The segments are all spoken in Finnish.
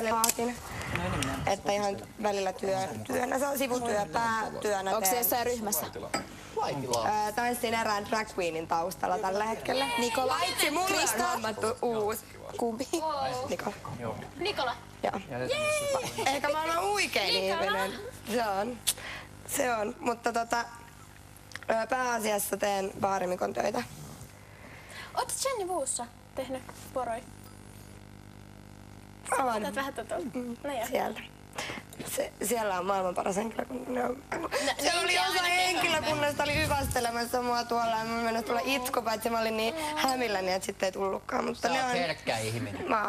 Vaatin, että ihan välillä työnä, se on sivutyö, päätyönä. Onko se jossain ryhmässä? Tanssin erään drag queenin taustalla tällä hetkellä. Nikola. Paitsi mulle on hommattu uusi. Kumpi? Nikola. Nikola. Joo. Eikä maailman huikein ihminen. Se on. Mutta pääasiassa teen baarimikon töitä. Ootko Jenny Wuussa tehnyt poroi? On. Vähän Sieltä. Siellä on maailman paras henkilökunta. Siellä oli osa henkilökunnasta oli hyvästelemässä mua tuolla ja mä mennä tulla itku, paitsi mä olin niin hämilläni, että sitten ei tullutkaan. Mutta sä oot herkkä ihminen. Mä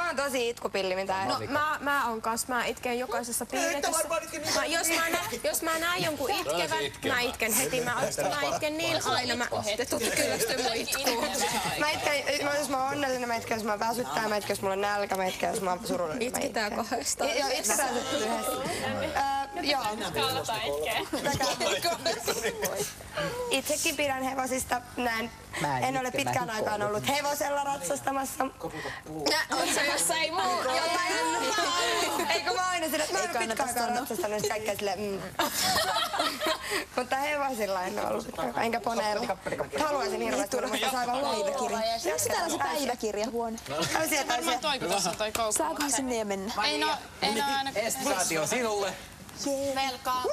oon tosi itkupilli, mitä No mä oon kans, mä itken jokaisessa piirretessä. Jos mä näen jonkun itkevän, mä itken heti. Mä itken niin aina, te tuutte kyllästyä mun itkuun. Jos mä oon onnellinen, mä itken, jos mä väsyttää, mä itken, jos mulla on nälkä, mä itken, jos mä oon surullinen. Itkitään kahdestaan. Joo, itkitään sitten yhdessä. Joo. Itsekin pidän hevosista, en ole pitkään aikaan ollut hevosella ratsastamassa. On se jossain muu? Eikö mä aina sille, että mä en ole pitkään aikaan ratsastanut, että kaikkea silleen Mutta hevosilla en ole ollut pitkään aikaan, enkä poneella. Haluaisin hirveästi tulla, mutta aivan päiväkirja. Onko se täällä se päiväkirjahuone? Saakohan sinne mennä? Ei no aina. Estaatio sinulle. Velkaa.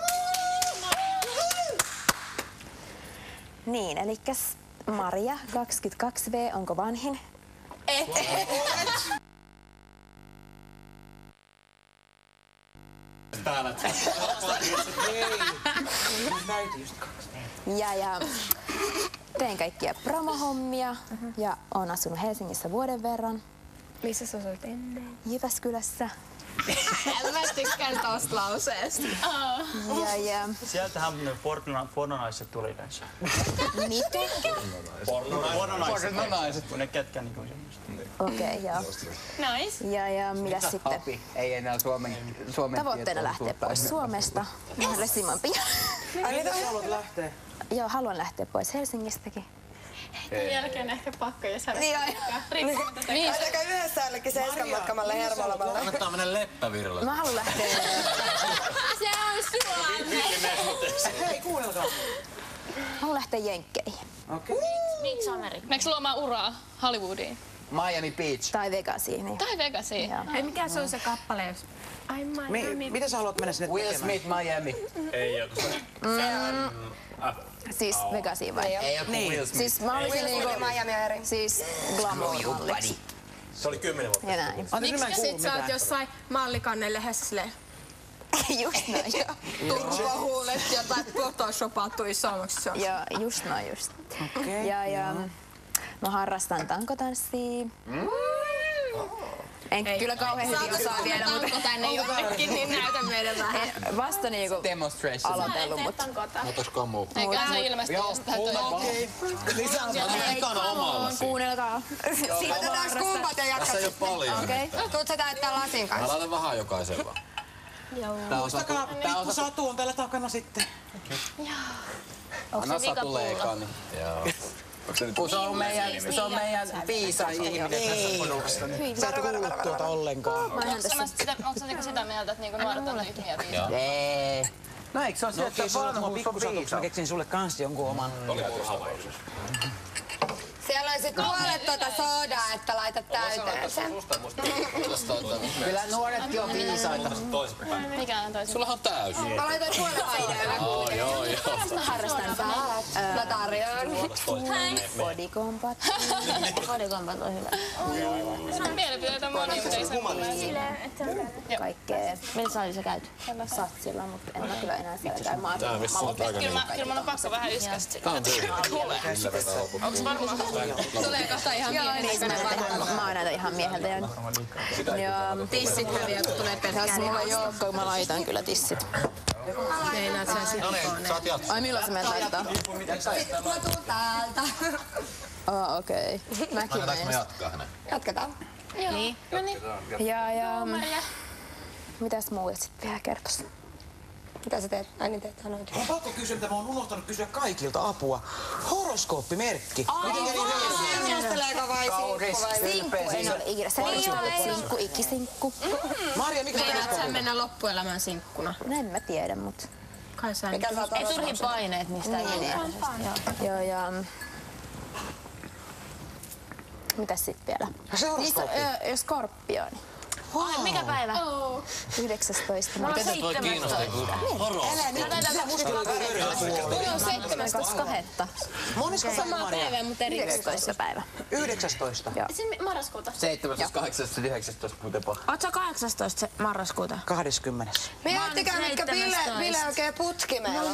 Niin, elikkäs Maria, 22V, onko vanhin? Ja teen kaikkia promohommia ja oon asunut Helsingissä vuoden verran. Missä sä asuit ennen? Jyväskylässä. Mä tykkään tosta lauseesta. Ja Sieltähän ne pornonaiset tuli yleensä. mitä? Pornonaiset, kun ne ketkä niinku semmoista. Okei, joo. Nice. Ja mitäs sitten? Hapi. Ei enää Suomen Tavoitteena lähteä pois Suomesta mahdollisimman pian. Ai mitä sä haluat lähteä? Joo, haluan lähteä pois Helsingistäkin. Sen jälkeen ehkä pakko, jos hän Ainakaan yhdessä jollekin seiskanmatkamalle Hermolamalle. Kannattaa mennä Leppävirralle. Mä haluan lähteä... Se on Suomi. Hei, kuunnelkaa. Haluan lähteä Jenkkeihin. Okei. Miksi Amerikka? Meneekö luomaan uraa Hollywoodiin? Miami Beach. Tai Vegasiin. Niin. Tai Vegasiin? Joo. Hei, mikä se on se kappale, jos... Ai Miami. Mitä sä haluat mennä sinne Will tekemään? Smith Miami. Ei joku se. Siis Vegasiin vai? Ei joku Niin. Will Smith. Siis mä olisin niinku... Miami on eri. Siis glamour-malliksi. Se oli 10 vuotta. Ja näin. Miksi sit sä oot jossain mallikannelehdessä silleen Just näin. turvahuulet jotain photoshopattu isommaksi? Joo, just noin just. Okei. Ja mä harrastan tankotanssia. En kyllä kauhean hyvin osaa vielä, mutta tänne jonnekin, niin näytä meille vähän. vasta niinku Demonstration. aloitellut, mutta... Otaisikohan muu? Eiköhän se ilmestyy jostain Okei. Lisää ekana omalla. Kuunnelkaa. Otetaan kumpat ja Tässä ei oo paljon. Okei. Tuut sä täyttää lasin Mä kanssa. laitan vähän jokaisen vaan. Muistakaa, pikku Satu on täällä takana sitten. Anna Satu leikkaa, niin. Joo. Kun se on meidän viisain ihminen tässä porukassa. Sä et kuullut tuota ollenkaan. Onko sä sitä mieltä, että niinku nuoret on tyhmiä viisaita? Ei. No eikö se ole No se, että sulla vanhuus on pikku Satuksi. Mä viisaus? keksin sulle kans jonkun oman. Oli murhavaisuus. Siellä on sit puolet soodaa, että laitat täyteen sen. Kyllä nuoretkin on viisaita. Mikä on toisin? Sullahan on täysi. Mä laitoin puolet aineella. Joo. Mä harrastan Mä tarjoan. bodycombat. Kodikompat on hyvä. Mielipiteitä monia, mutta ei se Kaikkea Millä salilla sä käyt? satsilla, mutta en mä kyllä enää siellä käy. Mä Tää on vissiin aika Kyllä mun on pakko vähän yskästä. Tää on tyhjä. Onks varmaan? Tulee kohta ihan miehen. Mä oon näitä ihan mieheltä jäänyt. Joo. Tissit häviää, kun tulee Jos mulla pelkkää. ei oo, kun mä laitan kyllä tissit. Meinaat sä sit? No niin, saat jatkaa. Ai milloin sä menet laittaa? Sitten mä tuun täältä. Okei. Mäkin Annetaanko me menen. jatkaa hänen? Jatketaan. Niin. Ja mitäs muuta sit vielä kertos? Mitä sä teet? Ai niin teet sanoit. Mä pakko kysyä, mitä mä oon unohtanut kysyä kaikilta apua. Horoskooppimerkki. Miten kävi Kiinnosteleeko vai sinkku vai Sinkku en ole ikinä. Sä sinkku, ikkisinkku. Marja, mikä sä Meinaat sä horoskooppi? mennä loppuelämään sinkkuna? No en mä tiedä, mut... Kai sä Mikä sä oot Ei turhi paineet mistään Joo. Joo, ja... Mitäs sit vielä? Se horoskooppi. Skorpioni. Ai, mikä päivä? 19. Miten sä voit kiinnostaa? Älä nyt. Mitä musta Mulla on 7.2. Monesko päivä, Samaa Marja? päivää, mutta eri 19. päivä. 19. Joo. Marraskuuta. 17, 18, 19, kuten paha. Oot sä 18. marraskuuta? 20. Miettikää, mitkä Bile oikein putkimeella.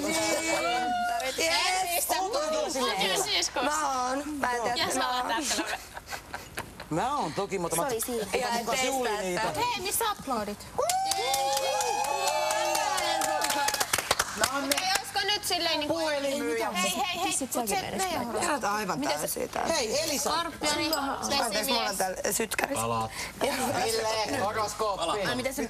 Mä oon. Mä en tiedä, mä oon. Mä oon toki, mutta mä... Se oli siinä. Eikä muka Juuli niitä. Hei, missä aplodit? Olisiko nyt silleen niinku... Puhelinmyyjä. Hei. Pissit säkin edes. Sä oot aivan täysin täällä. Hei, Elisa. Anteeksi, mulla on täällä sytkäris. Ville, horoskooppi. Ai, mitä se